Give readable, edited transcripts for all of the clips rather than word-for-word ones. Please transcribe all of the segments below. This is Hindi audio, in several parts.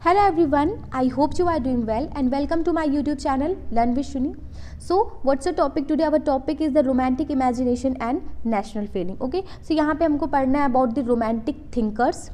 Hello everyone, I hope you are doing well and welcome to my YouTube channel Learn with Shuni. So what's the topic today? Our topic is the romantic imagination and national feeling. Okay, so यहाँ पे हमको पढ़ना है about the romantic thinkers.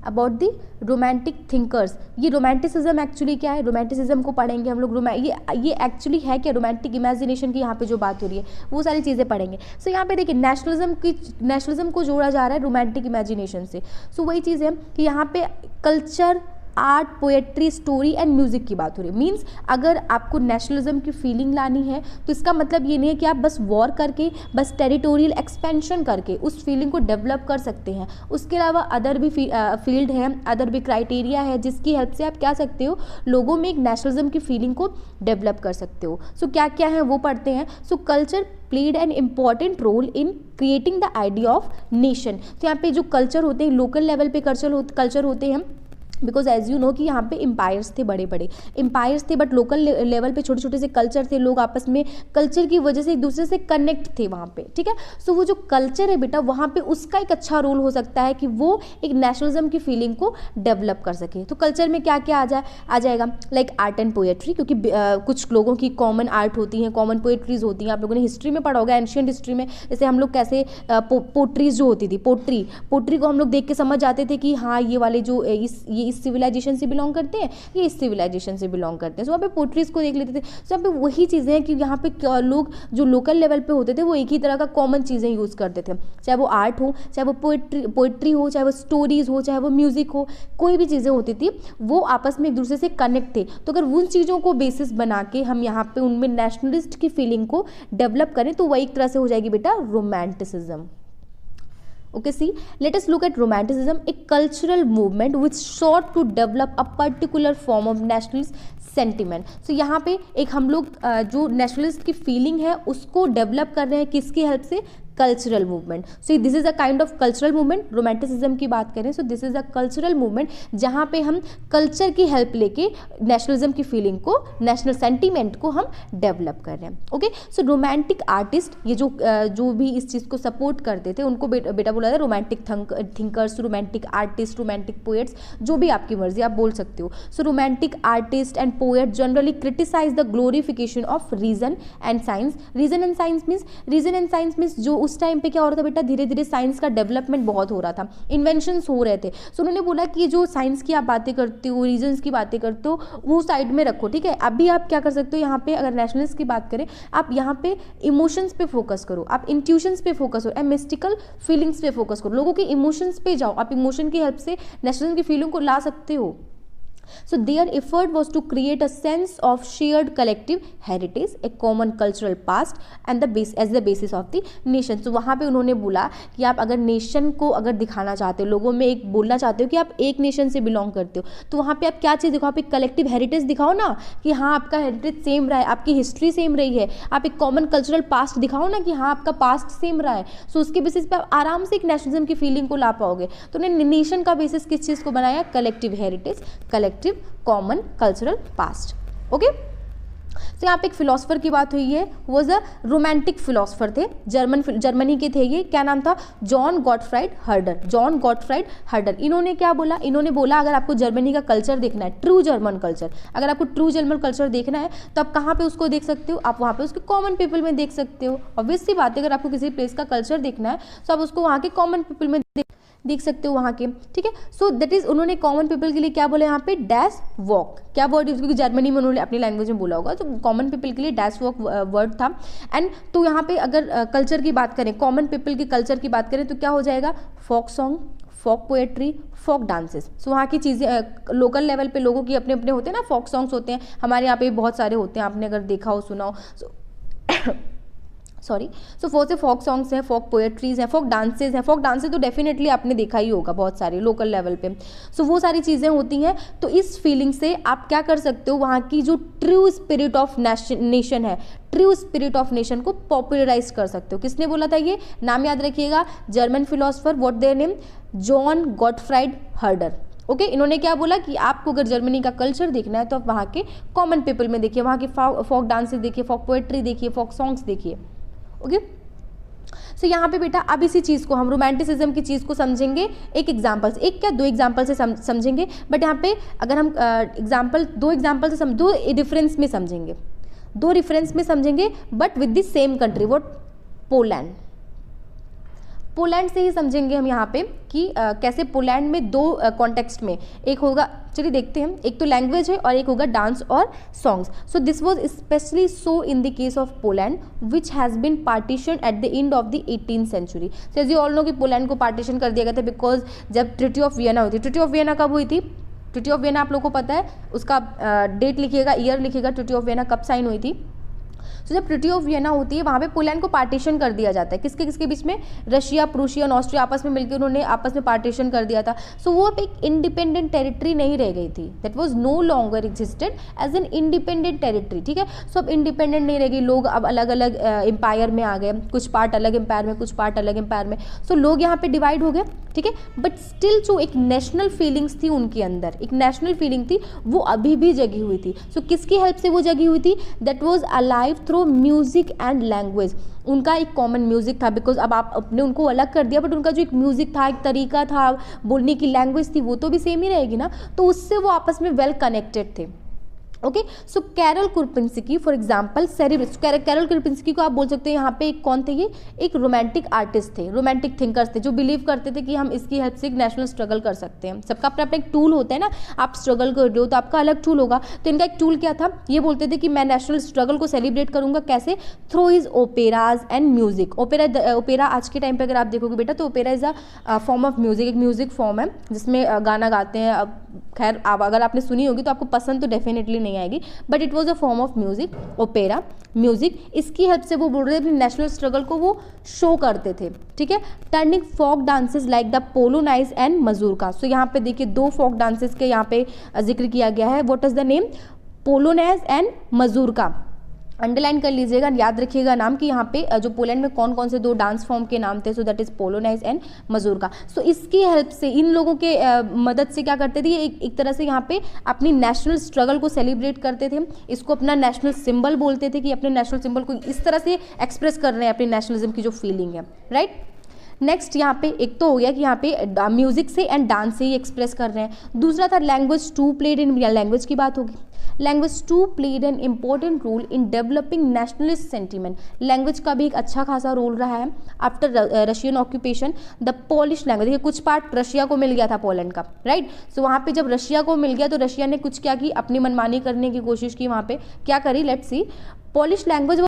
About the romantic thinkers. ये रोमांटिसिज्म एक्चुअली क्या है, रोमांटिसिज्म को पढ़ेंगे हम लोग. ये एक्चुअली है क्या, रोमांटिक इमेजिनेशन की यहाँ पे जो बात हो रही है वो सारी चीज़ें पढ़ेंगे. सो यहाँ पे देखिए नेशनलिज्म को जोड़ा जा रहा है रोमांटिक इमेजिनेशन से. सो वही चीज़ है कि यहाँ पे culture, art, poetry, story and music की बात हो रही है. मीन्स अगर आपको नेशनलिज्म की फीलिंग लानी है तो इसका मतलब ये नहीं है कि आप बस वॉर करके, बस टेरिटोरियल एक्सपेंशन करके उस फीलिंग को डेवलप कर सकते हैं. उसके अलावा अदर भी फील्ड है, अदर भी क्राइटेरिया है जिसकी हेल्प से आप क्या सकते हो, लोगों में एक नेशनलिज्म की फीलिंग को डेवलप कर सकते हो. सो क्या क्या है वो पढ़ते हैं. So culture played an important role in creating the idea of nation. तो यहाँ पे जो कल्चर होते हैं, लोकल लेवल पे कल्चर होते हैं, बिकॉज एज यू नो कि यहाँ पे एम्पायर्स थे, बड़े बड़े एम्पायर्स थे, बट लोकल लेवल पे छोटे छोटे से कल्चर थे. लोग आपस में कल्चर की वजह से एक दूसरे से कनेक्ट थे वहाँ पे. ठीक है. सो वो जो कल्चर है बेटा, वहाँ पे उसका एक अच्छा रोल हो सकता है कि वो एक नेशनलिज्म की फीलिंग को डेवलप कर सके. तो कल्चर में क्या क्या आ जाएगा, लाइक आर्ट एंड पोएट्री, क्योंकि कुछ लोगों की कॉमन आर्ट होती हैं, कॉमन पोएट्रीज होती हैं. आप लोगों ने हिस्ट्री में पढ़ा होगा, एंशियंट हिस्ट्री में, जैसे हम लोग कैसे पोट्रीज जो होती थी, पोट्री को हम लोग देख के समझ जाते थे कि हाँ ये वाले जो इस सिविलाइजेशन से बिलोंग करते हैं, ये इस सिविलाइजेशन से बिलोंग करते हैं. सो वहाँ पे पोट्रीज को देख लेते थे. सो यहाँ पे वही चीज़ें हैं कि यहाँ पे लोग जो लोकल लेवल पे होते थे वो एक ही तरह का कॉमन चीज़ें यूज़ करते थे. चाहे वो आर्ट हो, चाहे वो पोइट्री हो, चाहे वो स्टोरीज हो, चाहे वो म्यूज़िक हो, कोई भी चीज़ें होती थी वो आपस में एक दूसरे से कनेक्ट थे. तो अगर उन चीज़ों को बेसिस बना के हम यहाँ पे उनमें नेशनलिस्ट की फीलिंग को डेवलप करें तो वही एक तरह से हो जाएगी बेटा romanticism. Okay, see, let us look at romanticism, a cultural movement which sought to develop a particular form of nationalist sentiment. So यहाँ पे एक हम लोग जो नेशनलिस्ट की फीलिंग है उसको डेवलप कर रहे हैं, किसकी हेल्प से, cultural movement. So this is a kind of cultural movement. Romanticism की बात करें सो this is a cultural movement जहाँ पे हम कल्चर की हेल्प लेके नेशनलिज्म की फीलिंग को, नेशनल सेंटीमेंट को हम डेवलप कर रहे हैं. ओके. सो रोमांटिक आर्टिस्ट, ये जो भी इस चीज़ को सपोर्ट करते थे उनको बेटा बोला था romantic thinkers, romantic artist, romantic poets, जो भी आपकी मर्जी आप बोल सकते हो. So romantic artist and poet generally criticise the glorification of reason and science. Reason and science means जो उस टाइम पे क्या हो रहा था बेटा, धीरे धीरे साइंस का डेवलपमेंट बहुत हो रहा था, इन्वेंशंस हो रहे थे. सो उन्होंने बोला कि जो साइंस की आप बातें करते हो, रीजन्स की बातें करते हो, वो साइड में रखो. ठीक है. अभी आप क्या कर सकते हो यहाँ पे, अगर नेशनलिस्ट की बात करें, आप यहाँ पे इमोशंस पे फोकस करो, आप इंट्यूशंस पे फोकस करो, मिस्टिकल फीलिंग्स पे फोकस करो, लोगों के इमोशंस पे जाओ. आप इमोशन की हेल्प से नेशनलिज्म की फीलिंग को ला सकते हो. So their effort was to create a sense of shared collective heritage, a common cultural past and as the basis of the nation. So वहाँ पे उन्होंने बोला कि आप अगर नेशन को अगर दिखाना चाहते हो, लोगों में एक बोलना चाहते हो कि आप एक नेशन से बिलोंग करते हो, तो वहाँ पे आप क्या चीज़ दिखाओ, आप एक कलेक्टिव हेरिटेज दिखाओ ना, कि हाँ आपका हेरिटेज सेम रहा है, आपकी हिस्ट्री सेम रही है. आप एक कॉमन कल्चरल पास्ट दिखाओ ना कि हाँ आपका पास्ट सेम रहा है. सो उसके बेसिस पे आप आराम से एक नेशनलिज्म की फीलिंग को ला पाओगे. तो उन्होंने नेशन का बेसिस किस चीज़ को बनाया, collective heritage, common cultural past. Okay. तो यहाँ पे एक फिलोसफर की बात हुई है, वो द रोमांटिक फिलोसफर थे, जर्मनी के थे ये. क्या नाम था, जॉन गॉटफ्राइड हर्डर. इन्होंने क्या बोला, इन्होंने बोला अगर आपको जर्मनी का कल्चर देखना है, ट्रू जर्मन कल्चर, अगर आपको ट्रू जर्मन कल्चर देखना है तो आप कहाँ पे उसको देख सकते हो, आप वहाँ पे उसके कॉमन पीपल में देख सकते हो. ऑब्वियस सी बात है, अगर आपको किसी प्लेस का कल्चर देखना है तो आप उसको वहाँ के कॉमन पीपल में देख सकते हो वहाँ के. ठीक है. सो दैट इज, उन्होंने कॉमन पीपल के लिए क्या बोला यहाँ पे, डैश वॉक. क्या वर्ड, क्योंकि जर्मनी में उन्होंने अपनी लैंग्वेज में बोला होगा, तो कॉमन पीपल के लिए डैश वॉक वर्ड था. एंड तो यहाँ पे अगर कल्चर की बात करें, कॉमन पीपल के कल्चर की बात करें तो क्या हो जाएगा, फोक सॉन्ग, फोक पोएट्री, फोक डांसेस. सो वहाँ की चीज़ें लोकल लेवल पे लोगों की अपने अपने होते हैं ना, फोक सॉन्ग्स होते हैं, हमारे यहाँ पे बहुत सारे होते हैं, आपने अगर देखा हो, सुना हो. सो फोक सॉन्ग्स हैं, फोक पोएट्रीज हैं, फोक डांसेज हैं. फोक डांसेज तो डेफिनेटली आपने देखा ही होगा बहुत सारे लोकल लेवल पे. सो वो सारी चीज़ें होती हैं. तो इस फीलिंग से आप क्या कर सकते हो, वहाँ की जो ट्रू स्पिरिट ऑफ नेशन है, ट्रू स्पिरिट ऑफ नेशन को पॉपुलराइज कर सकते हो. किसने बोला था ये, नाम याद रखिएगा, German philosopher, what their name, John Gottfried हर्डर. Okay. इन्होंने क्या बोला कि आपको अगर जर्मनी का कल्चर देखना है तो आप वहाँ के कॉमन पीपल में देखिए, वहाँ के फोक डांसेस देखिए, फोक पोएट्री देखिए, फोक सॉन्ग्स देखिए. ओके. सो यहाँ पे बेटा अब इसी चीज़ को हम रोमांटिसिज्म की चीज़ को समझेंगे एक एग्जाम्पल से, एक क्या दो एग्जाम्पल से समझेंगे, बट यहाँ पे अगर हम दो एग्जाम्पल से दो डिफरेंस में समझेंगे, दो रेफरेंस में समझेंगे, but with the same country, what, Poland. Poland से ही समझेंगे हम यहाँ पे कि कैसे पोलैंड में दो कॉन्टेक्स्ट में, एक होगा, चलिए देखते हैं, एक तो लैंग्वेज है और एक होगा डांस और songs. So this was specially so in the case of Poland which has been partition at the end of the 18th century. So as you all know कि पोलैंड को पार्टीशन कर दिया गया था बिकॉज जब ट्रीटी ऑफ वियना हुई थी। ट्रीटी ऑफ वियना कब हुई थी? ट्रीटी ऑफ वियना आप लोगों को पता है, उसका डेट लिखिएगा, ईयर लिखिएगा, ट्रीटी ऑफ वियना कब साइन हुई थी। तो जब ट्रीटी ऑफ वियना होती है वहाँ पे पोलैंड को पार्टीशन कर दिया जाता है, किसके किसके बीच में, रशिया, प्रूशिया और ऑस्ट्रिया आपस में मिलकर उन्होंने आपस में पार्टीशन कर दिया था। सो वो अब एक इंडिपेंडेंट टेरिटरी नहीं रह गई थी, that was no longer existed as an independent territory, ठीक है। सो अब इंडिपेंडेंट नहीं रह गई, लोग अब अलग अलग एम्पायर में आ गए, कुछ पार्ट अलग एम्पायर में, कुछ पार्ट अलग एम्पायर में, सो लोग यहाँ पे डिवाइड हो गए, ठीक है। बट स्टिल जो एक नेशनल फीलिंग्स थी उनके अंदर, एक नेशनल फीलिंग थी, वो अभी भी जगी हुई थी। सो किसकी हेल्प से वो जगी हुई थी? That was alive through music and language. उनका एक कॉमन म्यूजिक था, बिकॉज अब आप अपने उनको अलग कर दिया, बट उनका जो एक म्यूजिक था, एक तरीका था बोलने की, लैंग्वेज थी, वो तो भी सेम ही रहेगी ना, तो उससे वो आपस में वेल कनेक्टेड थे। Okay, so Karol Kurpinski for example, Karol Kurpinski को आप बोल सकते हैं यहाँ पे एक कौन थे, ये एक रोमांटिक आर्टिस्ट थे, रोमांटिक थिंकर्स थे, जो बिलीव करते थे कि हम इसकी हेल्प से एक नेशनल स्ट्रगल कर सकते हैं। सबका अपना अपना एक टूल होता है ना, आप स्ट्रगल कर रहे हो तो आपका अलग टूल होगा, तो इनका एक टूल क्या था, ये बोलते थे कि मैं नेशनल स्ट्रगल को सेलिब्रेट करूंगा, कैसे, through his operas and music. Opera आज के टाइम पर अगर आप देखोगे बेटा तो opera is a form of music, एक म्यूजिक फॉर्म है जिसमें गाना गाते हैं। अब खैर अगर आपने सुनी होगी तो आपको पसंद तो डेफिनेटली नहीं आएगी, but it was a form of music, opera music. इसकी हेल्प से वो बोल रहे थे अपनी नेशनल स्ट्रगल को वो शो करते थे, ठीक है। Turning folk dances like the polonaise and mazurka. So यहाँ पे देखिए दो फोक डांसेस के यहाँ पे जिक्र किया गया है, what is the name, polonaise and mazurka. Underline कर लीजिएगा, याद रखिएगा नाम कि यहाँ पे जो पोलैंड में कौन कौन से दो डांस फॉर्म के नाम थे। So that is polonaise and mazurka. So इसकी हेल्प से, इन लोगों के मदद से क्या करते थे, एक तरह से यहाँ पे अपनी नेशनल स्ट्रगल को सेलिब्रेट करते थे। इसको अपना नेशनल सिंबल बोलते थे कि अपने नेशनल सिंबल को इस तरह से एक्सप्रेस कर रहे हैं, अपनी नेशनलिज्म की जो फीलिंग है, राइट। नेक्स्ट यहाँ पे एक तो हो गया कि यहाँ पे म्यूजिक से एंड डांस से ही एक्सप्रेस कर रहे हैं। दूसरा था language too played in, language की बात होगी। Language too played an important role in developing nationalist sentiment. Language का भी एक अच्छा खासा रोल रहा है after Russian occupation. The Polish language, देखिए कुछ पार्ट रशिया को मिल गया था पोलैंड का, राइट। सो वहाँ पे जब रशिया को मिल गया तो रशिया ने कुछ क्या की, अपनी मनमानी करने की कोशिश की, वहाँ पे क्या करी, let's see. Polish language,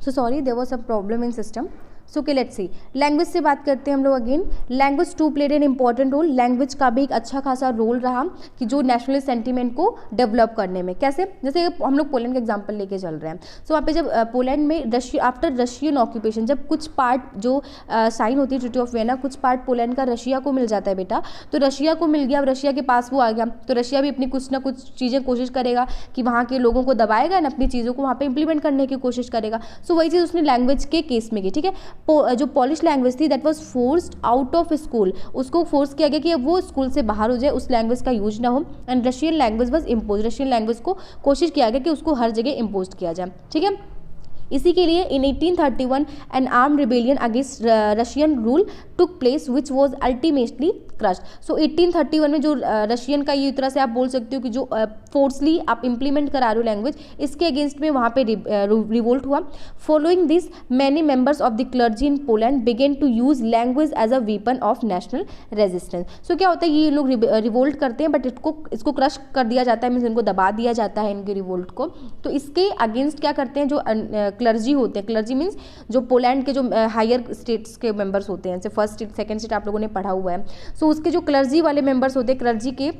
so sorry there was some problem in system. So okay let's see, language से बात करते हैं हम लोग again. Language too played an important role. Language का भी एक अच्छा खासा रोल रहा कि जो नेशनलिस्ट सेंटीमेंट को डेवलप करने में, कैसे, जैसे हम लोग पोलैंड का एग्जांपल लेके चल रहे हैं। सो वहाँ पे जब पोलैंड में आफ्टर रशियन ऑक्यूपेशन, जब कुछ पार्ट जो साइन होती है ट्रीटी ऑफ वियना, कुछ पार्ट पोलैंड का रशिया को मिल जाता है बेटा, तो रशिया को मिल गया, अब रशिया के पास वो आ गया, तो रशिया भी अपनी कुछ ना कुछ चीज़ें कोशिश करेगा कि वहाँ के लोगों को दबाएगा ना, अपनी चीज़ों को वहाँ पे इंप्लीमेंट करने की कोशिश करेगा। सो वही चीज़ उसने लैंग्वेज के केस में की, ठीक है। जो पॉलिश लैंग्वेज थी that was forced out of school, उसको फोर्स किया गया कि अब वो स्कूल से बाहर हो जाए, उस लैंग्वेज का यूज ना हो। And Russian language was impose, Russian language को कोशिश किया गया कि उसको हर जगह इम्पोज किया जाए, ठीक है। इसी के लिए in 1831 an armed rebellion against Russian rule took place which was ultimately crushed. So 1831 में जो रशियन का ये तरह से आप बोल सकते हो कि जो फोर्सली आप इम्प्लीमेंट करा रहे हो लैंग्वेज, इसके अगेंस्ट में वहाँ पे रिवोल्ट हुआ। Following this many members of the clergy in Poland began to use language as a weapon of national resistance. So क्या होता है, ये लोग रिवोल्ट करते हैं बट इसको क्रश कर दिया जाता है, मीन्स इनको दबा दिया जाता है इनके रिवोल्ट को। तो इसके अगेंस्ट क्या करते हैं, जो क्लर्जी होते हैं, क्लर्जी मीन्स जो पोलैंड के जो हायर स्टेट्स के मेंबर्स होते हैं, जैसे फर्स्ट स्टेट सेकंड स्टेट आप लोगों ने पढ़ा हुआ है। सो उसके जो क्लर्जी वाले मेंबर्स होते हैं, क्लर्जी के,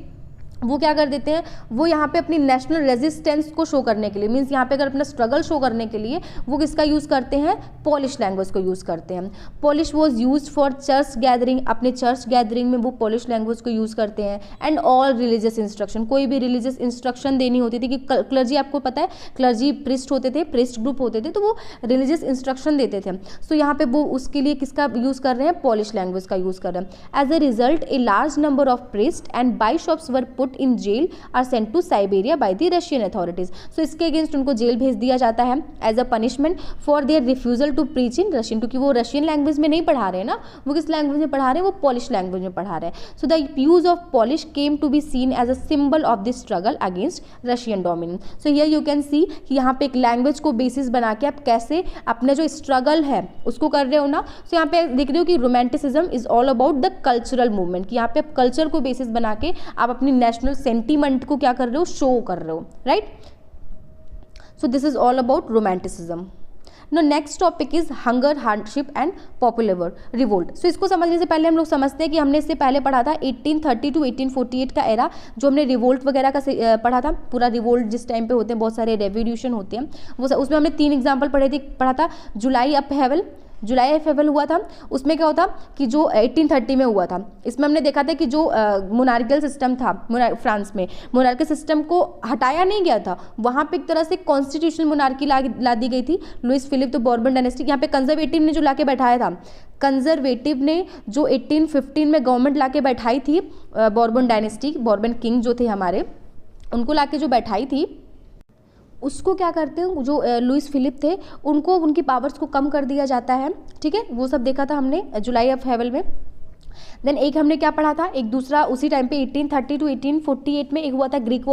वो क्या कर देते हैं, वो यहाँ पे अपनी नेशनल रेजिस्टेंस को शो करने के लिए, मीन्स यहाँ पे अगर अपना स्ट्रगल शो करने के लिए वो किसका यूज़ करते हैं, पॉलिश लैंग्वेज को यूज़ करते हैं। Polish was use for church gathering, अपने चर्च गैदरिंग में वो पॉलिश लैंग्वेज को यूज़ करते हैं। एंड ऑल रिलीजियस इंस्ट्रक्शन, कोई भी रिलीजियस इंस्ट्रक्शन देनी होती थी कि क्लर्जी, आपको पता है क्लर्जी प्रिस्ट होते थे, प्रिस्ट ग्रुप होते थे, तो वो रिलीजियस इंस्ट्रक्शन देते थे। सो यहाँ पे वो उसके लिए किसका यूज़ कर रहे हैं, पॉलिश लैंग्वेज का यूज़ कर रहे हैं। As a result a large number of priest and bishops were put put in jail or sent to Siberia by the Russian authorities. So इसके अगेंस्ट उनको जेल भेज दिया जाता है as a punishment for their refusal to preach in Russian, क्योंकि वो रशियन लैंग्वेज में नहीं पढ़ा रहे हैं ना, वो किस लैंग्वेज में पढ़ा रहे हैं, वो पॉलिश लैंग्वेज में पढ़ा रहे हैं। So the use of Polish came to be seen as a symbol of the struggle against Russian dominance. So here you can see कि यहाँ पे एक लैंग्वेज को बेसिस बना के आप कैसे अपने जो स्ट्रगल है उसको कर रहे हो ना। सो यहाँ पे देख रहे हो कि romanticism is all about the cultural movement, कि यहाँ पे आप कल्चर को बेसिस बना के आप अपनी नेशनल सेंटीमेंट को क्या कर रहे हो, शो कर रहे हो, right. So this is all about romanticism. No next topic is hunger, hardship and popular revolt. So इसको समझने से पहले हम लोग समझते हैं कि हमने इससे पहले पढ़ा था 1830 टू 1848 का एरा, जो हमने रिवोल्ट वगैरह का पढ़ा था। पूरा रिवोल्ट जिस टाइम पे होते हैं, बहुत सारे रेवोल्यूशन होते हैं, वो उसमें हमने 3 एग्जाम्पल पढ़ा था। जुलाई अपहेवल हुआ था, उसमें क्या होता कि जो 1830 में हुआ था, इसमें हमने देखा था कि जो मोनार्किकल सिस्टम था फ्रांस में, मोनार्किकल सिस्टम को हटाया नहीं गया था, वहाँ पे एक तरह से कॉन्स्टिट्यूशनल मोनार्की ला दी गई थी। लुइस फिलिप तो बॉर्बन डायनेस्टी, यहाँ पे कंजर्वेटिव ने जो ला के बैठाया था, कंजर्वेटिव ने जो 1815 में गवर्नमेंट ला के बैठाई थी, बॉर्बन डायनेस्टी, बॉर्बन किंग जो थे हमारे, उनको ला के जो बैठाई थी, उसको क्या करते हैं, जो लुइस फिलिप थे उनको उनकी पावर्स को कम कर दिया जाता है, ठीक है। वो सब देखा था हमने जुलाई अपहेवल में। देन एक हमने क्या पढ़ा था, एक दूसरा उसी टाइम पे 1830 टू 1848 में एक हुआ था ग्रीक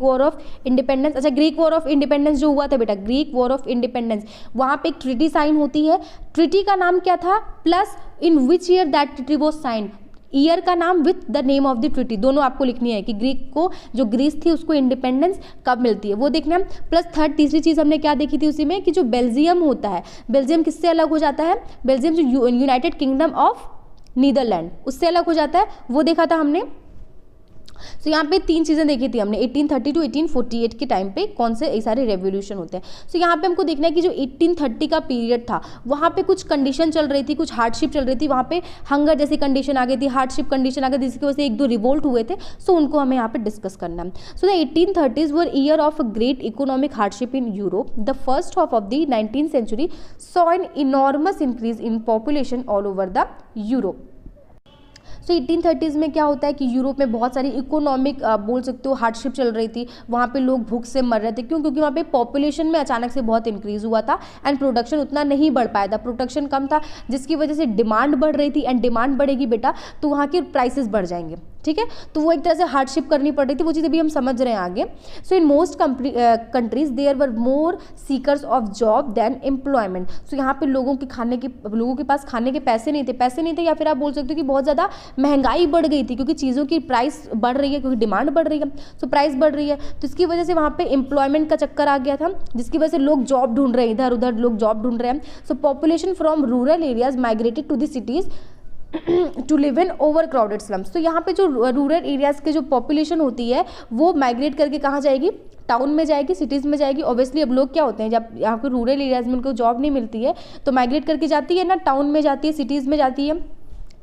वॉर ऑफ इंडिपेंडेंस। अच्छा, ग्रीक वॉर ऑफ इंडिपेंडेंस जो हुआ था बेटा, ग्रीक वॉर ऑफ इंडिपेंडेंस, वहाँ पे एक ट्रीटी साइन होती है। ट्रीटी का नाम क्या था, plus in which year that treaty was sign, year का नाम with the name of the treaty, दोनों आपको लिखनी है कि ग्रीक को, जो ग्रीस थी उसको इंडिपेंडेंस कब मिलती है वो देखना। प्लस तीसरी चीज़ हमने क्या देखी थी उसी में, कि जो बेल्जियम होता है, बेल्जियम किससे अलग हो जाता है, बेल्जियम जो यूनाइटेड किंगडम ऑफ नीदरलैंड उससे अलग हो जाता है, वो देखा था हमने। सो यहाँ पे 3 चीज़ें देखी थी हमने 1830 टू 1848 के टाइम पे कौन से सारे रेवोल्यूशन होते हैं। सो यहाँ पे हमको देखना है कि जो 1830 का पीरियड था, वहाँ पे कुछ कंडीशन चल रही थी, कुछ हार्डशिप चल रही थी, वहाँ पे हंगर जैसी कंडीशन आ गई थी, हार्डशिप कंडीशन आ गई थी, जिसकी वजह से 1-2 रिवोल्ट हुए थे। सो उनको हमें यहाँ पे डिस्कस करना है। So the 1830s were year of a great economic hardship in Europe. The first half of the 19th century saw an enormous increase in population all over the Europe. So 1830s में क्या होता है कि यूरोप में बहुत सारी इकोनॉमिक बोल सकते हो हार्डशिप चल रही थी, वहाँ पे लोग भूख से मर रहे थे। क्यों? क्योंकि वहाँ पे पॉपुलेशन में अचानक से बहुत इंक्रीज हुआ था एंड प्रोडक्शन उतना नहीं बढ़ पाया था, प्रोडक्शन कम था, जिसकी वजह से डिमांड बढ़ रही थी। एंड डिमांड बढ़ेगी बेटा तो वहाँ के प्राइसेस बढ़ जाएंगे, ठीक है। तो वो एक तरह से हार्डशिप करनी पड़ रही थी, वो चीज़ अभी हम समझ रहे हैं आगे। So in most countries there were more seekers of job than employment. So यहाँ पे लोगों के पास खाने के पैसे नहीं थे, या फिर आप बोल सकते हो कि बहुत ज़्यादा महंगाई बढ़ गई थी, क्योंकि चीज़ों की प्राइस बढ़ रही है, क्योंकि डिमांड बढ़ रही है, सो प्राइस बढ़ रही है। तो इसकी वजह से वहाँ पे एम्प्लॉयमेंट का चक्कर आ गया था, जिसकी वजह से लोग जॉब ढूंढ रहे हैं, इधर उधर लोग जॉब ढूंढ रहे हैं। So population from rural areas migrated to the cities to live in overcrowded slums. तो यहाँ पे जो रूरल एरियाज़ के जो पॉपुलेशन होती है वो माइग्रेट करके कहाँ जाएगी, टाउन में जाएगी, सिटीज़ में जाएगी। ऑब्वियसली अब लोग क्या होते हैं, जब यहाँ पे रूरल एरियाज़ में उनको जॉब नहीं मिलती है तो माइग्रेट करके जाती है ना, टाउन में जाती है, सिटीज़ में जाती है।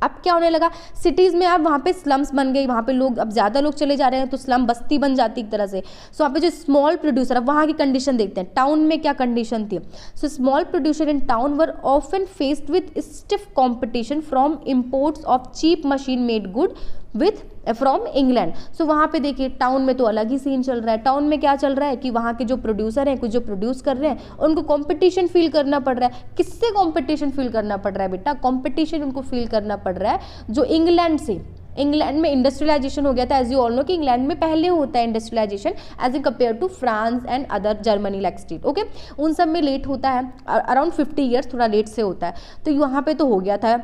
अब क्या होने लगा, सिटीज़ में अब वहाँ पे स्लम्स बन गई, वहाँ पे लोग अब ज़्यादा लोग चले जा रहे हैं तो स्लम बस्ती बन जाती एक तरह से। सो वहाँ पे जो स्मॉल प्रोड्यूसर, अब वहाँ की कंडीशन देखते हैं, टाउन में क्या कंडीशन थी। So small producer in town were often faced with stiff competition from imports of cheap machine made good with from England. So वहाँ पे देखिए टाउन में तो अलग ही सीन चल रहा है। टाउन में क्या चल रहा है कि वहाँ के जो प्रोड्यूसर हैं, कुछ जो प्रोड्यूस कर रहे हैं, उनको कंपटीशन फील करना पड़ रहा है। किससे कंपटीशन फील करना पड़ रहा है बेटा, कंपटीशन उनको फील करना पड़ रहा है जो इंग्लैंड से। इंग्लैंड में इंडस्ट्रियलाइजेशन हो गया था, एज यू ऑल नो कि इंग्लैंड में पहले होता है industrialisation as a compare to France and other Germany like state, okay. उन सब में लेट होता है, अराउंड 50 ईयर्स थोड़ा लेट से होता है। तो वहाँ पे तो हो गया था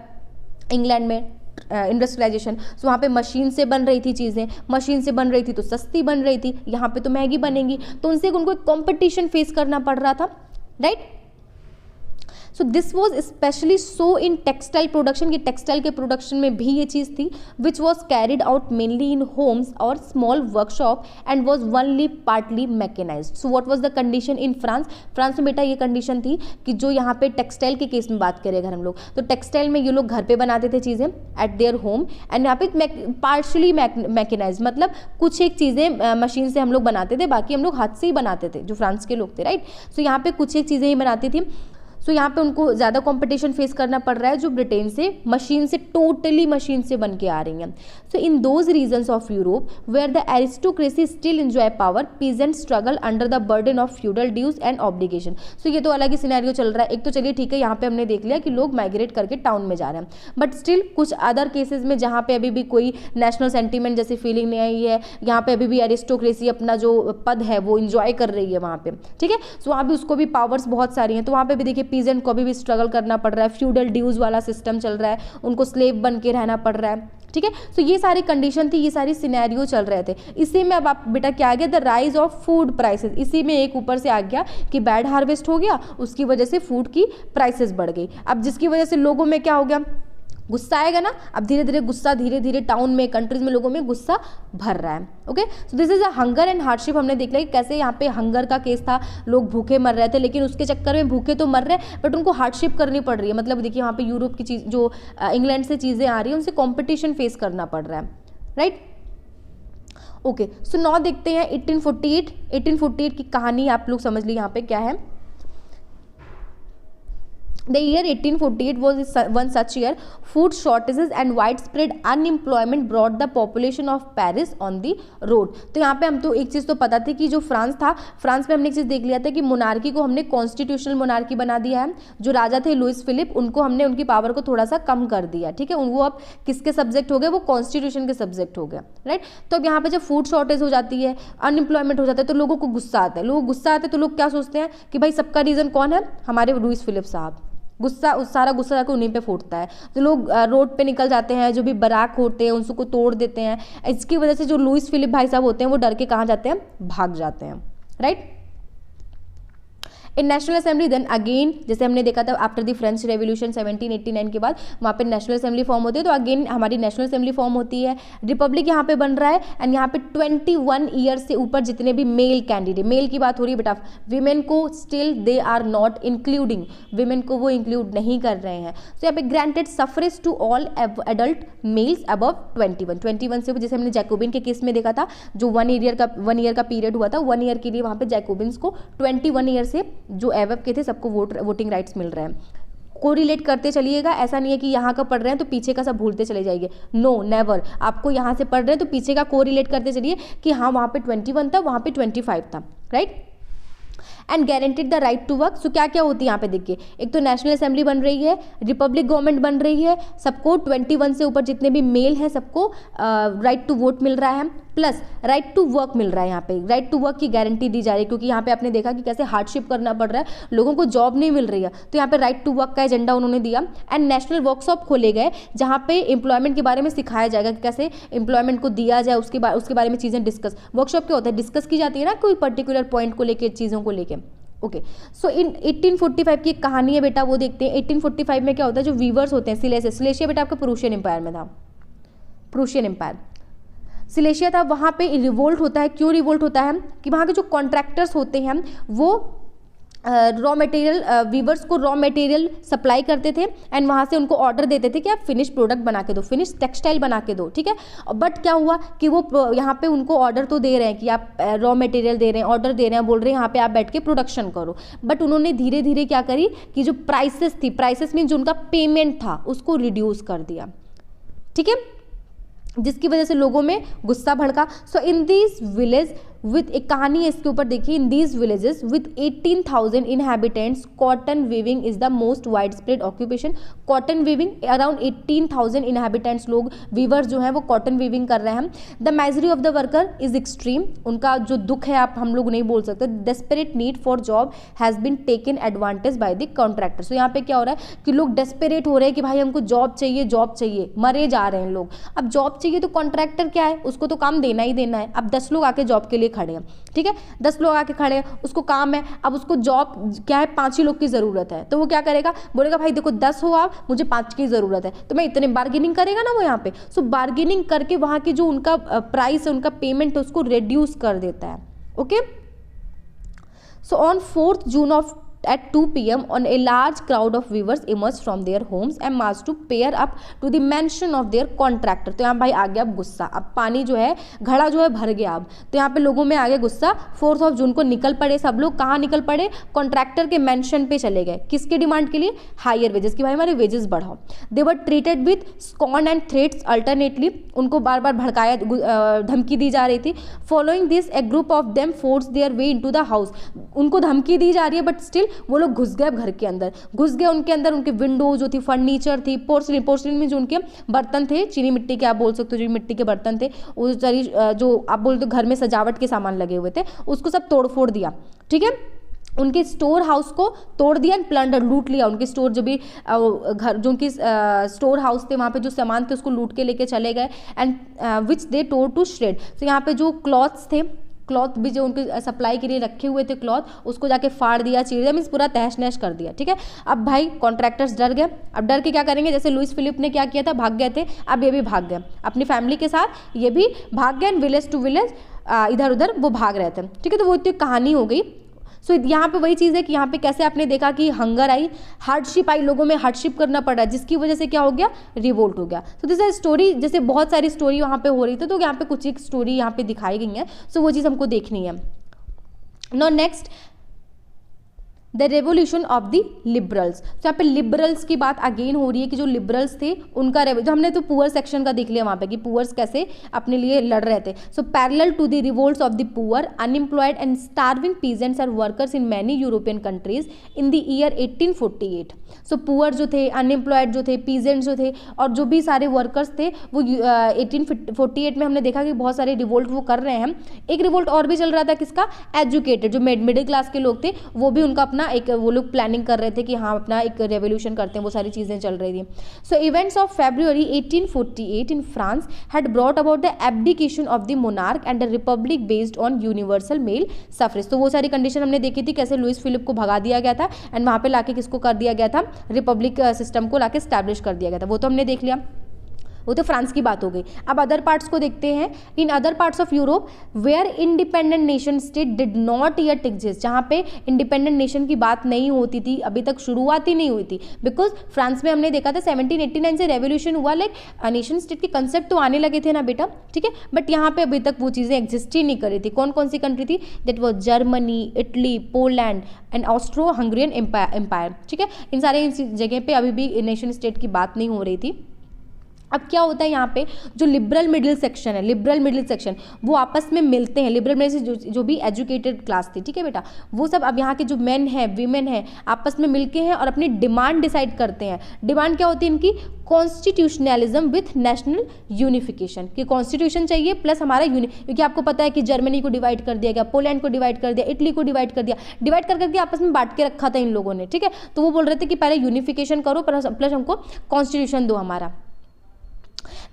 इंग्लैंड में इंडस्ट्रियलाइजेशन। सो वहाँ पे मशीन से बन रही थी चीज़ें, मशीन से बन रही थी तो सस्ती बन रही थी, यहाँ पे तो महंगी बनेंगी, तो उनसे उनको एक कॉम्पिटिशन फेस करना पड़ रहा था, right. So this was specially so in textile production, ये टेक्सटाइल के प्रोडक्शन में भी ये चीज़ थी, which was carried out mainly in homes और small workshop and was only partly mechanised. So what was the condition in France, France में बेटा ये कंडीशन थी कि जो यहाँ पे टेक्सटाइल के केस में बात करें अगर हम लोग, तो टेक्सटाइल में ये लोग घर पे बनाते थे चीज़ें एट देयर होम, एंड यहाँ पे पार्शली मैकेनाइज, मतलब कुछ एक चीज़ें मशीन से हम लोग बनाते थे, बाकी हम लोग हाथ से ही बनाते थे, जो फ्रांस के लोग थे, राइट। सो यहाँ पे कुछ एक चीज़ें ही बनाती थी। सो यहाँ पे उनको ज़्यादा कंपटीशन फेस करना पड़ रहा है जो ब्रिटेन से मशीन से टोटली मशीन से बन के आ रही हैं। So in those regions of Europe where the aristocracy still enjoy power, peasant struggle under the burden of feudal dues and obligation. So ये तो अलग ही सिनेरियो चल रहा है। एक तो चलिए ठीक है, यहाँ पे हमने देख लिया कि लोग माइग्रेट करके टाउन में जा रहे हैं, बट स्टिल कुछ अदर केसेस में जहाँ पे अभी भी कोई नेशनल सेंटीमेंट जैसी फीलिंग नहीं आई है, यहाँ पे अभी भी एरिस्टोक्रेसी अपना जो पद है वो इंजॉय कर रही है वहाँ पे, ठीक है। सो वहाँ भी उसको भी पावर्स बहुत सारी हैं, तो वहाँ पे भी देखिए पीजेंट को अभी भी स्ट्रगल करना पड़ रहा है, फ्यूडल ड्यूज वाला सिस्टम चल रहा है, उनको स्लेव बन के रहना पड़ रहा है, ठीक है। सो ये सारी कंडीशन थी, ये सारी सिनेरियो चल रहे थे। इसी में अब आप बेटा क्या आ गया, the rise of food prices. इसी में एक ऊपर से आ गया कि बैड हार्वेस्ट हो गया, उसकी वजह से फूड की प्राइसेस बढ़ गई। अब जिसकी वजह से लोगों में क्या हो गया, गुस्सा आएगा ना। अब धीरे धीरे गुस्सा, धीरे धीरे टाउन में, कंट्रीज में लोगों में गुस्सा भर रहा है। Okay, so this is a hunger and hardship. हमने देख लिया कि कैसे यहाँ पे हंगर का केस था, लोग भूखे मर रहे थे, लेकिन उसके चक्कर में भूखे तो मर रहे हैं बट उनको हार्डशिप करनी पड़ रही है। मतलब देखिए वहाँ पे यूरोप की चीज़ जो इंग्लैंड से चीज़ें आ रही हैं उनसे कॉम्पिटिशन फेस करना पड़ रहा है, राइट। ओके, सो नाउ देखते हैं 1848 की कहानी आप लोग समझ ली यहाँ पे क्या है। The year 1848 was one such year. Food shortages and widespread unemployment brought the population of Paris on the road. तो यहाँ पे हम तो एक चीज़ तो पता थी कि जो फ्रांस था, फ्रांस में हमने एक चीज़ देख लिया था कि मोनार्की को हमने कॉन्स्टिट्यूशनल मोनार्की बना दिया है। जो राजा थे लुइस फिलिप, उनको हमने उनकी पावर को थोड़ा सा कम कर दिया, ठीक है। वो अब किसके सब्जेक्ट हो गए, वो कॉन्स्टिट्यूशन के सब्जेक्ट हो गए, राइट। तो अब यहाँ पे जब फूड शॉर्टेज हो जाती है, अनएम्प्लॉयमेंट हो जाता है, तो लोगों को गुस्सा आता है। लोग गुस्सा आते हैं तो लोग क्या सोचते हैं कि भाई सबका रीज़न कौन है, हमारे लुइस फिलिप साहब। गुस्सा, उस सारा गुस्सा जाकर उन्हीं पे फूटता है, तो लोग रोड पे निकल जाते हैं, जो भी बराक होते हैं उनको तोड़ देते हैं। इसकी वजह से जो लुइस फिलिप भाई साहब होते हैं वो डर के कहाँ जाते हैं, भाग जाते हैं, राइट। इन नेशनल असेंबली देन अगेन, जैसे हमने देखा था आफ्टर द फ्रेंच रेवोल्यूशन 1789 के बाद वहाँ पे नेशनल असेंबली फॉर्म होती है, तो अगेन हमारी नेशनल असेंबली फॉर्म होती है, रिपब्लिक यहाँ पे बन रहा है। एंड यहाँ पे 21 ईयर से ऊपर जितने भी मेल कैंडिडेट, मेल की बात हो रही है बेटा, वीमेन को still they are not including, women को वो इंक्लूड नहीं कर रहे हैं। तो यहाँ पे granted suffrage to all adult males above 21 से, जैसे हमने जैकोबिन के केस में देखा था, जो 1 ईयर का पीरियड हुआ था, 1 ईयर के लिए वहाँ पे जैकोबिन्स को 21 ईयर से जो एवब के थे सबको वोटिंग राइट्स मिल रहे हैं। कोरिलेट करते चलिएगा, ऐसा नहीं है कि यहाँ का पढ़ रहे हैं तो पीछे का सब भूलते चले जाइए, नो नेवर। आपको यहाँ से पढ़ रहे हैं तो पीछे का कोरिलेट करते चलिए कि हाँ वहाँ पे 21 था, वहाँ पे 25 था, right. And guaranteed the right to work. So क्या क्या होती है यहाँ पे देखिए, एक तो नेशनल असेंबली बन रही है, रिपब्लिक गवर्नमेंट बन रही है, सबको 21 से ऊपर जितने भी मेल हैं सबको राइट टू वोट मिल रहा है, प्लस राइट टू वर्क मिल रहा है। यहाँ पे राइट टू वर्क की गारंटी दी जा रही है, क्योंकि यहाँ पे आपने देखा कि कैसे हार्डशिप करना पड़ रहा है, लोगों को जॉब नहीं मिल रही है, तो यहाँ पे राइट टू वर्क का एजेंडा उन्होंने दिया। एंड नेशनल वर्कशॉप खोले गए जहाँ पे एम्प्लॉयमेंट के बारे में सिखाया जाएगा कि कैसे एम्प्लॉयमेंट को दिया जाए, उसके बारे में चीज़ें डिस्कस। वर्कशॉप क्या होता है, डिस्कस की जाती है ना कोई पर्टिकुलर पॉइंट को लेकर, चीज़ों को लेकर। ओके, सो इन 1845 की एक कहानी है बेटा, वो देखते हैं। 1845 में क्या होता है, जो वीवर्स होते हैं, सिलेशिया बेटा आपका प्रूशियन एम्पायर में था, प्रूशियन एम्पायर सिलेशिया था, वहाँ पे रिवोल्ट होता है। क्यों रिवोल्ट होता है कि वहाँ के जो कॉन्ट्रैक्टर्स होते हैं वो रॉ मटेरियल, वीवर्स को रॉ मटेरियल सप्लाई करते थे एंड वहाँ से उनको ऑर्डर देते थे कि आप फिनिश प्रोडक्ट बना के दो, फिनिश टेक्सटाइल बना के दो, ठीक है। बट क्या हुआ कि वो यहाँ पे उनको ऑर्डर तो दे रहे हैं कि आप रॉ मटेरियल दे रहे हैं, ऑर्डर दे रहे हैं, बोल रहे हैं यहाँ पे आप बैठ के प्रोडक्शन करो, बट उन्होंने धीरे धीरे क्या करी कि जो प्राइसेस थी, प्राइसेस मीन जो उनका पेमेंट था उसको रिड्यूस कर दिया, ठीक है, जिसकी वजह से लोगों में गुस्सा भड़का। सो इन दिस विलेज विथ, एक कहानी है इसके ऊपर देखिए, in these villages with 18,000 inhabitants cotton weaving is the most wide spread occupation. Cotton weaving, around 18,000 inhabitants लोग, वीवर्स जो हैं वो कॉटन वीविंग कर रहे हैं। The misery of the worker is extreme, उनका जो दुख है आप हम लोग नहीं बोल सकते। Desperate need for job has been taken advantage by the contractor. So यहाँ पे क्या हो रहा है कि लोग डेस्परेट हो रहे हैं कि भाई हमको जॉब चाहिए, जॉब चाहिए, मरे जा रहे हैं लोग। अब जॉब चाहिए तो कॉन्ट्रैक्टर क्या है, उसको तो काम देना ही देना है। अब 10 लोग आके जॉब के लिए खड़े हैं, ठीक है, 10 लोग आके खड़े हैं, उसको काम है, अब उसको जॉब क्या है, 5 ही लोग की ज़रूरत है, तो वो क्या करेगा, बोलेगा भाई देखो 10 हो आप, मुझे 5 की ज़रूरत है, तो मैं इतने बार्गेनिंग करेगा ना वो यहाँ पे। सो बार्गेनिंग करके वहाँ की जो उनका प्राइस है, उनका पेमेंट है, उसको रिड्यूस कर देता है। Okay, so on 4th June of at 2 p.m. on a large crowd of weavers emerged from their homes and marched to pair up to the mansion of their contractor. तो यहाँ भाई आ गया अब गुस्सा, अब पानी जो है घड़ा जो है भर गया अब, तो यहाँ पे लोगों में आ गया गुस्सा। 4 जून को निकल पड़े सब लोग, कहाँ निकल पड़े? कॉन्ट्रैक्टर के मेंशन पे चले गए, किसके डिमांड के लिए? हायर वेजेस, कि भाई हमारे वेजेस बढ़ाओ। They were treated with scorn and threats alternately, उनको बार बार भड़काया, धमकी दी जा रही थी। Following this a group of them force their way into the house, उनको धमकी दी जा रही है बट स्टिल वो लोग घुस गए घर के अंदर, घुस गए उनके अंदर, उनके विंडो जो थी, फर्नीचर थी, पोर्सलिन में जो उनके बर्तन थे, चीनी मिट्टी के आप बोल सकते हो, जो मिट्टी के बर्तन थे, उस सारी जो आप बोलते हो घर में सजावट के सामान लगे हुए थे, उसको सब तोड़ फोड़ दिया। ठीक है, उनके स्टोर हाउस को तोड़ दिया, प्लंडर लूट लिया, उनके स्टोर जो भी घर जो उनकी स्टोर हाउस थे वहाँ पे जो सामान थे उसको लूट के लेके चले गए। And which they tore to shred, तो यहाँ पे जो क्लॉथ्स थे, क्लॉथ भी जो उनके सप्लाई के लिए रखे हुए थे क्लॉथ, उसको जाके फाड़ दिया, चीर दिया, मीन्स पूरा तहस नहस कर दिया। ठीक है, अब भाई कॉन्ट्रैक्टर्स डर गए, अब डर के क्या करेंगे? जैसे लुइस फिलिप ने क्या किया था, भाग गए थे, अब ये भी भाग गए अपनी फैमिली के साथ, ये भी भाग गए, विलेज टू विलेज इधर उधर वो भाग रहे थे। ठीक है, तो वो इतनी कहानी हो गई। सो यहाँ पे वही चीज़ है कि यहाँ पे कैसे आपने देखा कि हंगर आई, हार्डशिप आई, लोगों में हार्डशिप करना पड़ा, जिसकी वजह से क्या हो गया? रिवोल्ट हो गया। सो दिस इज स्टोरी, जैसे बहुत सारी स्टोरी वहाँ पे हो रही थी, तो यहाँ पे कुछ एक स्टोरी यहाँ पे दिखाई गई है, सो वो चीज़ हमको देखनी है। Now next, the revolution of the liberals. तो यहाँ पे लिबरल्स की बात अगेन हो रही है कि जो लिबरल्स थे उनका जो हमने तो पुअर सेक्शन का देख लिया वहाँ पे कि पुअर्स कैसे अपने लिए लड़ रहे थे। So parallel to the revolts of the poor, unemployed and starving peasants and workers in many European countries in the year 1848। So poor जो थे, अनएम्प्लॉयड जो थे, पीजेंट्स जो थे और जो भी सारे वर्कर्स थे वो 1848 में हमने देखा कि बहुत सारे रिवोल्ट वो कर रहे हैं। एक रिवोल्ट और भी चल रहा था, किसका? एजुकेटेड जो मिडिल क्लास के लोग थे वो भी उनका अपना एक वो लोग प्लानिंग कर रहे थे कि हाँ अपना एक रेवोल्यूशन करते हैं, वो सारी चीज़ें चल रही थी। So events of February 1848 in France had brought about the abdication of the monarch and the republic based on universal male suffrage. तो वो सारी कंडीशन हमने देखी थी, कैसे लुइस फिलिप को भगा दिया गया था एंड वहाँ पे लाके किसको कर दिया गया था? रिपब्लिक सिस्टम को लाके स्टैब्लिश कर दिया गया था, वो तो हमने देख लिया, वो तो फ्रांस की बात हो गई। अब अदर पार्ट्स को देखते हैं। In other parts of Europe where independent nation state did not yet exist, जहाँ पे इंडिपेंडेंट नेशन की बात नहीं होती थी, अभी तक शुरुआत ही नहीं हुई थी। बिकॉज फ्रांस में हमने देखा था 1789 से रेवोल्यूशन हुआ, लाइक नेशन स्टेट के कंसेप्ट तो आने लगे थे ना बेटा, ठीक है, बट यहाँ पे अभी तक वो चीज़ें एग्जिस्ट ही नहीं करी थी। कौन कौन सी कंट्री थी? That was Germany, Italy, Poland and Austro Hungarian empire. ठीक है, इन सारे जगह पे अभी भी नेशन स्टेट की बात नहीं हो रही थी। अब क्या होता है यहाँ पे, जो लिबरल मिडिल सेक्शन है, लिबरल मिडिल सेक्शन वो आपस में मिलते हैं। लिबरल में से जो भी एजुकेटेड क्लास थी, ठीक है बेटा, वो सब अब यहाँ के जो मेन है, वीमेन है, आपस में मिलके हैं और अपनी डिमांड डिसाइड करते हैं। डिमांड क्या होती है इनकी? कॉन्स्टिट्यूशनलिज्म विथ नेशनल यूनिफिकेशन, कि कॉन्स्टिट्यूशन चाहिए प्लस हमारा क्योंकि आपको पता है कि जर्मनी को डिवाइड कर दिया गया, पोलैंड को डिवाइड कर दिया, इटली को डिवाइड कर दिया, डिवाइड कर करके आपस में बांट के रखा था इन लोगों ने। ठीक है, तो वो बोल रहे थे कि पहले यूनिफिकेशन करो प्लस हमको कॉन्स्टिट्यूशन दो हमारा।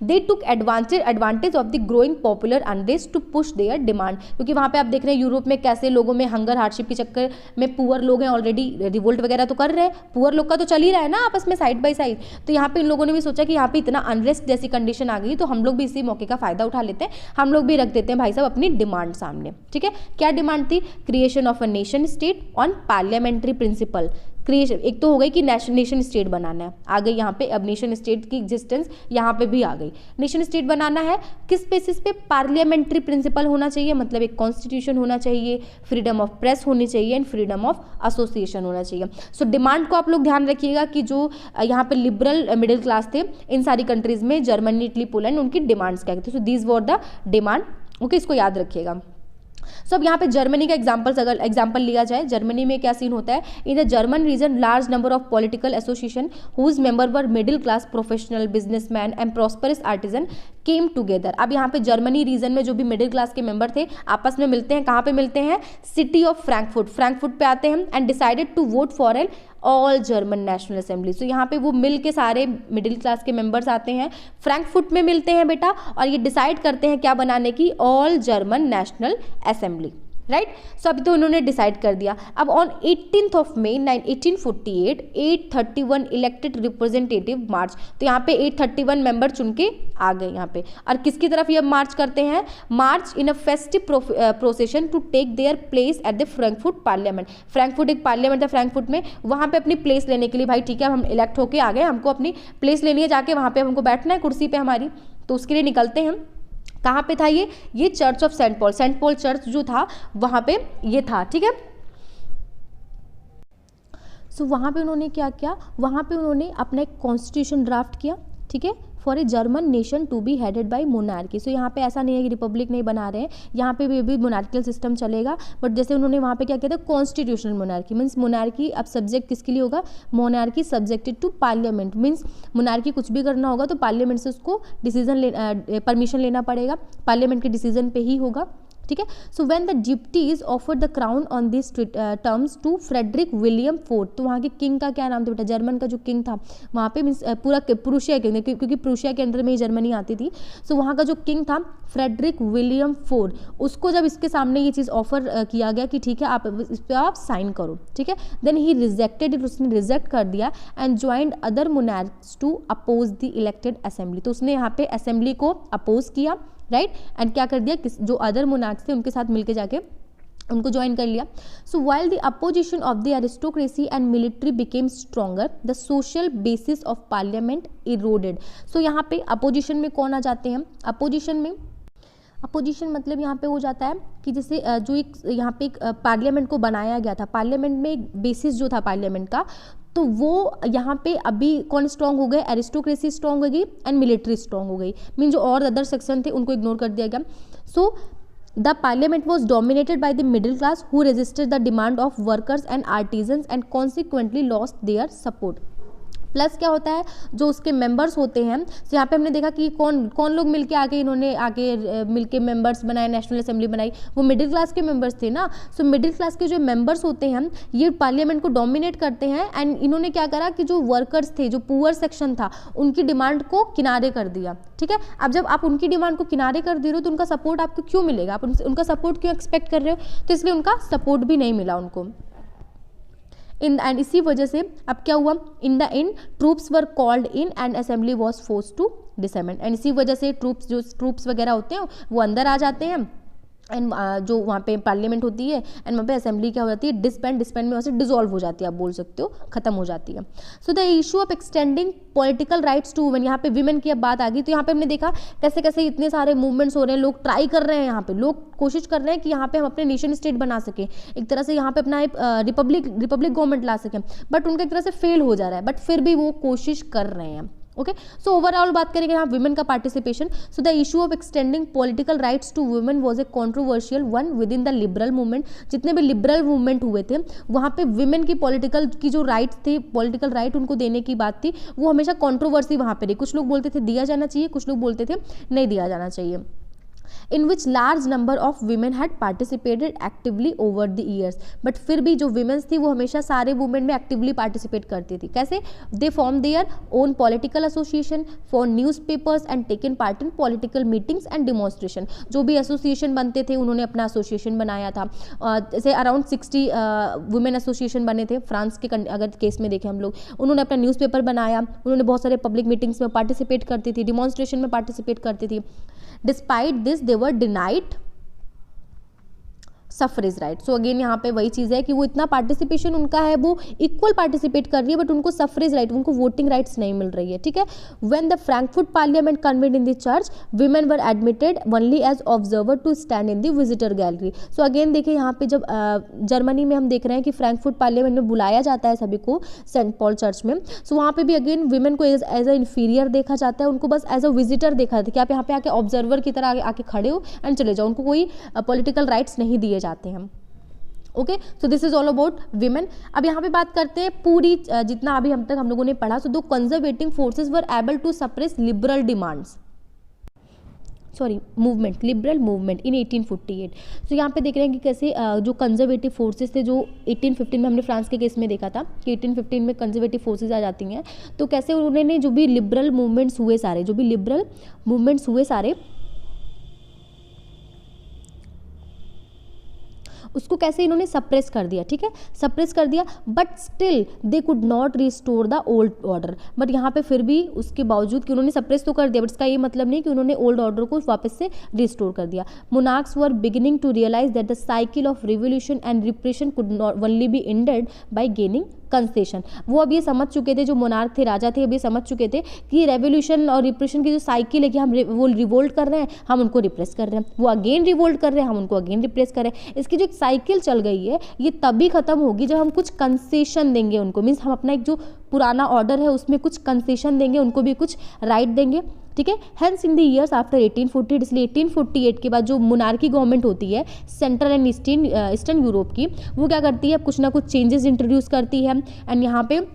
They took advantage of the growing popular unrest to push their demand, क्योंकि वहाँ पे आप देख रहे हैं यूरोप में कैसे लोगों में हंगर हार्डशिप के चक्कर में पुअर लोग हैं ऑलरेडी, रिवोल्ट वगैरह तो कर रहे हैं, पुअर लोग का तो चल ही रहा है ना आपस में साइड बाय साइड। तो यहाँ पे इन लोगों ने भी सोचा कि यहाँ पे इतना अनरेस्ट जैसी कंडीशन आ गई तो हम लोग भी इसी मौके का फायदा उठा लेते हैं, हम लोग भी रख देते हैं भाई साहब अपनी डिमांड सामने। ठीक है, क्या डिमांड थी? Creation of a nation state on parliamentary principle. Creation एक तो हो गई कि नेशन स्टेट बनाना है, आ गई यहाँ पे, अब नेशन स्टेट की एग्जिस्टेंस यहाँ पे भी आ गई। नेशन स्टेट बनाना है किस बेसिस पे? पार्लियामेंट्री प्रिंसिपल होना चाहिए, मतलब एक कॉन्स्टिट्यूशन होना चाहिए, फ्रीडम ऑफ प्रेस होनी चाहिए एंड फ्रीडम ऑफ एसोसिएशन होना चाहिए। सो डिमांड को आप लोग ध्यान रखिएगा कि जो यहाँ पे लिबरल मिडिल क्लास थे इन सारी कंट्रीज में, जर्मनी, इटली, पोलैंड, उनकी डिमांड्स क्या थे? So these were the demand. Okay, इसको याद रखिएगा। सो अब यहाँ पे जर्मनी का अगर एग्जांपल लिया जाए, जर्मनी में क्या सीन होता है? In the German region large number of political association whose member were middle class, professional, businessman and prosperous artisan came together. अब यहाँ पे जर्मनी रीजन में जो भी मिडिल क्लास के मेंबर थे आपस में मिलते हैं, कहाँ पे मिलते हैं? सिटी ऑफ फ्रैंकफर्ट पे आते हैं and decided to vote for an all German national assembly. So यहाँ पे वो मिल के सारे मिडिल क्लास के मेंबर्स आते हैं, फ्रैंकफर्ट में मिलते हैं बेटा, और ये डिसाइड करते हैं क्या बनाने की? All German national assembly. Right. So अभी तो उन्होंने डिसाइड कर दिया। अब on 18th of May 1848 831 elected representative march, तो यहाँ पे 831 मेंबर चुन के आ गए यहाँ पे। और किसकी तरफ ये मार्च करते हैं? March in a festive procession to take their place at the Frankfurt parliament. Frankfurt एक पार्लियामेंट है फ्रैंकफर्ट में, वहाँ पे अपनी प्लेस लेने के लिए, भाई ठीक है हम इलेक्ट होके आ गए, हमको अपनी प्लेस लेनी है, जाके वहाँ पे हमको बैठना है कुर्सी पे हमारी, तो उसके लिए निकलते हैं। कहाँ पे था ये church of saint Paul church जो था वहाँ पे ये था, ठीक है। सो वहाँ पे उन्होंने क्या किया, वहाँ पे उन्होंने अपना एक कॉन्स्टिट्यूशन ड्राफ्ट किया, ठीक है, for a German nation to be headed by monarchy. So यहाँ पे ऐसा नहीं है कि रिपब्लिक नहीं बना रहे हैं, यहाँ पे भी मोनार्किकल सिस्टम चलेगा, बट जैसे उन्होंने वहाँ पे क्या किया था, कॉन्स्टिट्यूशनल मोनार्की मीन्स मोनार्की अब सब्जेक्ट किसके लिए होगा, monarchy subjected to parliament, means monarchy कुछ भी करना होगा तो पार्लियामेंट से उसको परमिशन लेना पड़ेगा, पार्लियामेंट के डिसीजन पे ही होगा, ठीक है। So when the deputies offered the crown on this terms to Frederick William fourth, तो वहाँ के किंग का क्या नाम था बेटा, जर्मन का जो किंग था वहाँ पे मीन्स पूरा प्रूशिया किंग, क्योंकि प्रूशिया के अंदर में ही जर्मनी आती थी। सो वहाँ का जो किंग था फ्रेडरिक विलियम फोर्थ, उसको जब इसके सामने ये चीज़ ऑफर किया गया कि ठीक है आप इस पर आप साइन करो, ठीक है, देन ही रिजेक्टेड इट, उसने रिजेक्ट कर दिया and joined other monarchs to oppose the elected assembly. तो उसने यहाँ पे असेंबली को अपोज किया, राइट, एंड क्या कर दिया, जो अदर मोनार्क्स थे उनके साथ मिलके जाके उनको ज्वाइन कर लिया। So while the opposition of the aristocracy and military became stronger, the social basis of parliament eroded. So यहाँ पे अपोजिशन में कौन आ जाते हैं, अपोजिशन मतलब यहाँ पे हो जाता है कि जैसे जो एक यहाँ पे एक पार्लियामेंट को बनाया गया था, पार्लियामेंट में एक बेसिस जो था पार्लियामेंट का, तो वो यहाँ पे अभी कौन स्ट्रांग हो गए, एरिस्टोक्रेसी स्ट्रांग हो गई एंड मिलिट्री स्ट्रांग हो गई, मीन जो और अदर सेक्शन थे उनको इग्नोर कर दिया गया। So the parliament was dominated by the middle class who resisted the demand of workers and artisans and consequently lost their support. Plus क्या होता है, जो उसके मेंबर्स होते हैं, तो यहाँ पे हमने देखा कि कौन लोग मिलके आगे इन्होंने आगे मिलके मेंबर्स बनाए, नेशनल असेंबली बनाई, वो मिडिल क्लास के मेंबर्स थे ना। सो मिडिल क्लास के जो मेंबर्स होते हैं ये पार्लियामेंट को डोमिनेट करते हैं एंड इन्होंने क्या करा कि जो वर्कर्स थे, जो पुअर सेक्शन था, उनकी डिमांड को किनारे कर दिया, ठीक है। अब जब आप उनकी डिमांड को किनारे कर दे रहे हो तो उनका सपोर्ट आपको क्यों मिलेगा, आप उनका सपोर्ट क्यों एक्सपेक्ट कर रहे हो, तो इसलिए उनका सपोर्ट भी नहीं मिला उनको एंड इसी वजह से अब क्या हुआ, in the end troops were called in and assembly was forced to disband. And इसी वजह से ट्रूप्स वगैरह होते हैं वो अंदर आ जाते हैं एंड जो वहाँ पे पार्लियामेंट होती है एंड वहाँ पे असेंबली क्या हो जाती है, डिस्बैंड में वहाँ से डिसॉल्व हो जाती है, आप बोल सकते हो खत्म हो जाती है। So the issue of extending political rights to women, यहाँ पे विमेन की अब बात आ गई, तो यहाँ पे हमने देखा कैसे कैसे इतने सारे मूवमेंट्स हो रहे हैं, लोग ट्राई कर रहे हैं, यहाँ पे लोग कोशिश कर रहे हैं कि यहाँ पे हम अपने नेशन स्टेट बना सकें, एक तरह से यहाँ पे अपना रिपब्लिक गवर्नमेंट ला सकें, बट उनका एक तरह से फेल हो जा रहा है, बट फिर भी वो कोशिश कर रहे हैं। ओके, सो ओवरऑल बात करेंगे यहाँ वुमेन का participation. So the issue of extending political rights to women was a controversial one within the liberal movement. जितने भी लिबरल मूवमेंट हुए थे वहाँ पे वुमेन की पॉलिटिकल की जो राइट्स थी, पॉलिटिकल राइट उनको देने की बात थी, वो हमेशा कंट्रोवर्सी वहाँ पे रही। कुछ लोग बोलते थे दिया जाना चाहिए, कुछ लोग बोलते थे नहीं दिया जाना चाहिए। in which large number of women had participated actively over the years, but फिर भी जो women's थी वो हमेशा सारे movement में actively participate करती थी। कैसे? they formed their own political association, for newspapers and taken part in political meetings and demonstration। जो भी association बनते थे उन्होंने अपना association बनाया था। जैसे अराउंड 60 वुमेन एसोसिएशन बने थे फ्रांस के अगर केस में देखें हम लोग, उन्होंने अपना न्यूज़पेपर बनाया, उन्होंने बहुत सारे पब्लिक मीटिंग्स में पार्टिसिपेट करती थी, डिमॉन्स्ट्रेशन में पार्टिसिपेट करती थी। Despite this they were denied suffrage right. So again यहाँ पे वही चीज़ है कि वो इतना पार्टिसिपेशन उनका है, वो इक्वल पार्टिसिपेट कर रही है, बट उनको सफरेज राइट, उनको वोटिंग राइट्स नहीं मिल रही है। ठीक है, when the Frankfurt parliament convened in the church, women were admitted only as observer to stand in the visitor gallery. So again देखिए यहाँ पे जब जर्मनी में हम देख रहे हैं कि फ्रैंकफर्ट पार्लियामेंट में बुलाया जाता है सभी को सेंट पॉल चर्च में, सो वहाँ पे भी अगेन वीमेन को एज अ इन्फीरियर देखा जाता है, उनको बस एज अ विजिटर देखा जाता है कि आप यहाँ पे आके ऑब्जर्वर की तरह आके खड़े हो एंड चले जाओ, उनको कोई पॉलिटिकल राइट्स नहीं दिए जाते हैं। Okay, so this is all about women. अब यहाँ पे बात करते हैं पूरी जितना अभी हम लोगों ने पढ़ा। सो दो conservative forces were able to suppress liberal demands, movement, liberal movement in 1848। So यहाँ पे देख रहे हैं कि कैसे जो कंजर्वेटिव फोर्सेस थे, जो 1815 में हमने फ्रांस के केस में देखा था कि 1815 में कंजर्वेटिव फोर्सेस आ जाती हैं, तो कैसे उन्होंने जो भी लिबरल मूवमेंट्स हुए सारे, उसको कैसे इन्होंने सप्रेस कर दिया, ठीक है, सप्रेस कर दिया, but still they could not restore the old order. But यहाँ पे फिर भी उसके बावजूद कि उन्होंने सप्रेस तो कर दिया, बट इसका ये मतलब नहीं कि उन्होंने ओल्ड ऑर्डर को वापस से रिस्टोर कर दिया। Monarchs were beginning to realise that the cycle of revolution and repression could not only be ended by gaining concession. वो अब ये समझ चुके थे, जो मोनार्क थे, राजा थे, अब ये समझ चुके थे कि रेवोल्यूशन और रिप्रेशन की जो साइकिल है कि हम वो रिवोल्ट कर रहे हैं, हम उनको रिप्रेस कर रहे हैं, वो अगेन रिवोल्ट कर रहे हैं, हम उनको अगेन रिप्रेस कर रहे हैं। इसकी जो एक साइकिल चल गई है ये तभी खत्म होगी जब हम कुछ कंसेशन देंगे उनको, मीन्स हम अपना एक जो पुराना ऑर्डर है उसमें कुछ कंसेशन देंगे, उनको भी कुछ राइट देंगे, ठीक है। Hence in the years after 1848, इसलिए 1848 के बाद जो मोनार्की गवर्नमेंट होती है सेंट्रल एंड ईस्टर्न यूरोप की, वो क्या करती है, कुछ ना कुछ चेंजेस इंट्रोड्यूस करती है एंड यहाँ पे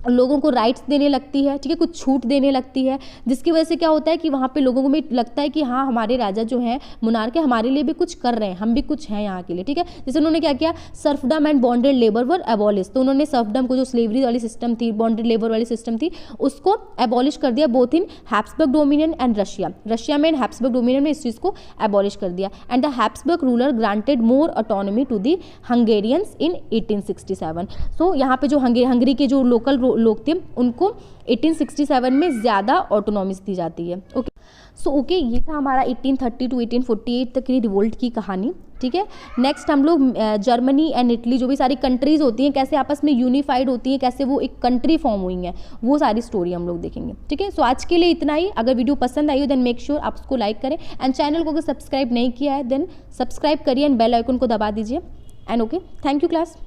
लोगों को राइट्स देने लगती है, ठीक है, कुछ छूट देने लगती है, जिसकी वजह से क्या होता है कि वहाँ पे लोगों को भी लगता है कि हाँ हमारे राजा जो हैं मोनार्क हमारे लिए भी कुछ कर रहे हैं, हम भी कुछ हैं यहाँ के लिए, ठीक है। जैसे उन्होंने क्या किया, serfdom and bonded labour were abolish, तो उन्होंने सर्फडम को, जो स्लेवरी वाली सिस्टम थी, बॉन्डेड लेबर वाली सिस्टम थी, उसको एबॉलिश कर दिया, both in Habsburg dominion and Russia में एंड हैब्सबर्ग डोमिनियन में इस चीज़ को एबॉलिश कर दिया। And the Habsburg ruler granted more autonomy to the Hungarians in 1867। So यहाँ पे जो हंगरी के जो लोकल लोग थे उनको 1867 में ज़्यादा ऑटोनॉमीज दी जाती है। ओके सो ओके, ये था हमारा 1830 टू 1848 तक की रिवोल्ट की कहानी, ठीक है। नेक्स्ट हम लोग जर्मनी एंड इटली, जो भी सारी कंट्रीज़ होती हैं कैसे आपस में यूनिफाइड होती हैं, कैसे वो एक कंट्री फॉर्म हुई हैं, वो सारी स्टोरी हम लोग देखेंगे, ठीक है। सो आज के लिए इतना ही। अगर वीडियो पसंद आई हो देन मेक श्योर आप उसको लाइक करें एंड चैनल को अगर सब्सक्राइब नहीं किया है देन सब्सक्राइब करिए एंड बेल आइकन को दबा दीजिए and okay, thank you class.